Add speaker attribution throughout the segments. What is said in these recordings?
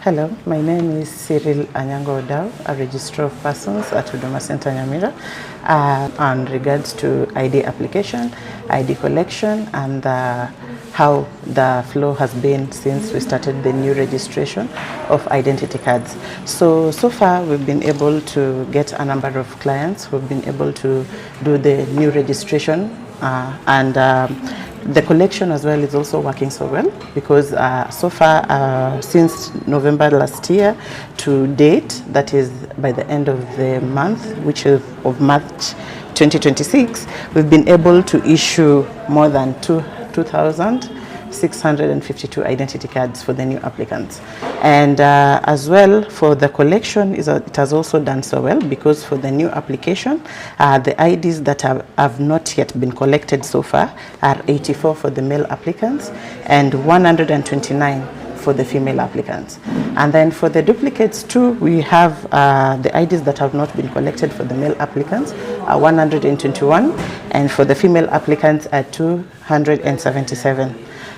Speaker 1: Hello, my name is Cyril Anyango Odao, a Registrar of Persons at Huduma Center Nyamira, on regards to ID application, ID collection, and how the flow has been since we started the new registration of identity cards. So far we've been able to get a number of clients who've been able to do the new registration and the collection as well is also working so well because so far since November last year to date, that is by the end of the month, which is of March 2026, we've been able to issue more than 2,652 identity cards for the new applicants. And as well for the collection, it has also done so well because for the new application, the IDs that have not yet been collected so far are 84 for the male applicants and 129 for the female applicants. And then for the duplicates too, we have the IDs that have not been collected for the male applicants are 121, and for the female applicants are 277.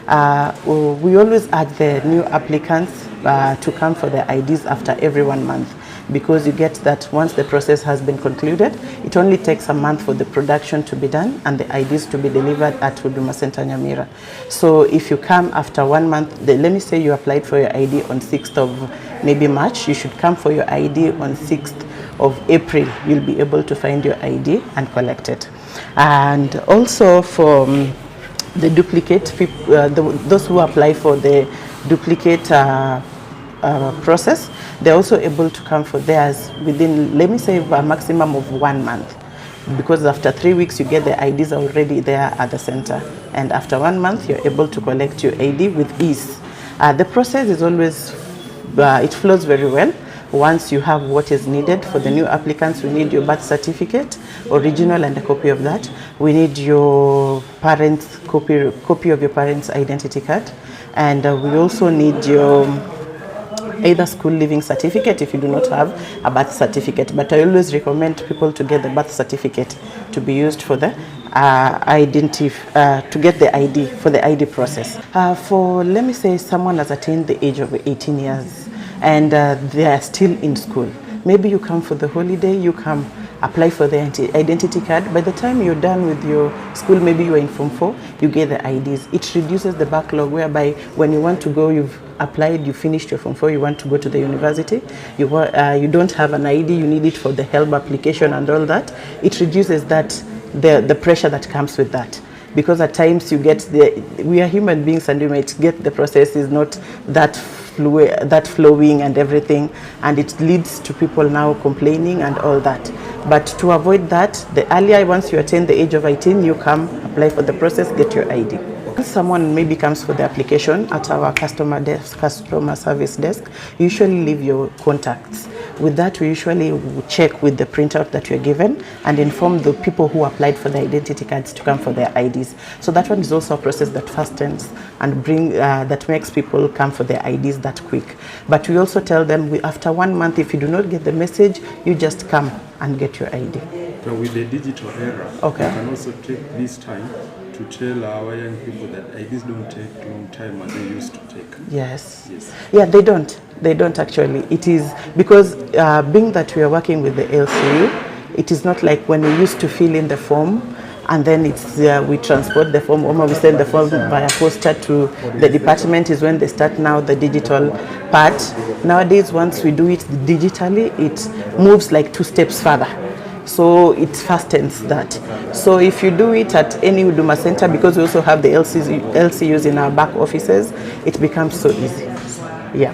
Speaker 1: We always ask the new applicants to come for their IDs after every 1 month, because you get that once the process has been concluded, it only takes a month for the production to be done and the IDs to be delivered at Huduma Center Nyamira. So if you come after 1 month, let me say you applied for your ID on 6th of maybe March, you should come for your ID on 6th of April. You'll be able to find your ID and collect it. And also for the duplicate people, those who apply for the duplicate process, they're also able to come for theirs within, let me say, a maximum of 1 month, because after 3 weeks you get the IDs already there at the center, and after 1 month you're able to collect your ID with ease. The process is always, it flows very well. Once you have what is needed for the new applicants, we need your birth certificate, original and a copy of that. We need your parents' copy of your parents' identity card, and we also need your either school living certificate if you do not have a birth certificate. But I always recommend people to get the birth certificate to be used for the to get the ID for the ID process. For, let me say, someone has attained the age of 18 years and they are still in school. Maybe you come for the holiday, you come apply for the identity card. By the time you're done with your school, maybe you're in Form 4, you get the IDs. It reduces the backlog, whereby when you want to go, you've applied, you finished your Form 4, you want to go to the university, you don't have an ID, you need it for the help application and all that. It reduces that, the pressure that comes with that. Because at times you get we are human beings and we might get the process is not that flowing and everything, and it leads to people now complaining and all that. But to avoid that, the earlier, once you attain the age of 18, you come, apply for the process, get your ID. Someone maybe comes for the application at our customer service desk, you usually leave your contacts. With that, we usually check with the printout that you're given and inform the people who applied for the identity cards to come for their IDs. So that one is also a process that fastens and that makes people come for their IDs that quick. But we also tell them after 1 month, if you do not get the message, you just come and get your ID.
Speaker 2: So with the digital era,
Speaker 1: okay,
Speaker 2: we can also take this time to tell our young people that IDs don't take long time as they used to take.
Speaker 1: Yes. Yeah, they don't actually. It is because being that we are working with the LCU, it is not like when we used to fill in the form and then it's we transport the form, or we send the form via poster to the department, is when they start now the digital part. Nowadays, once we do it digitally, it moves like 2 steps further. So it fastens that. So if you do it at any Huduma center, because we also have the LCUs in our back offices, it becomes so easy. Yeah.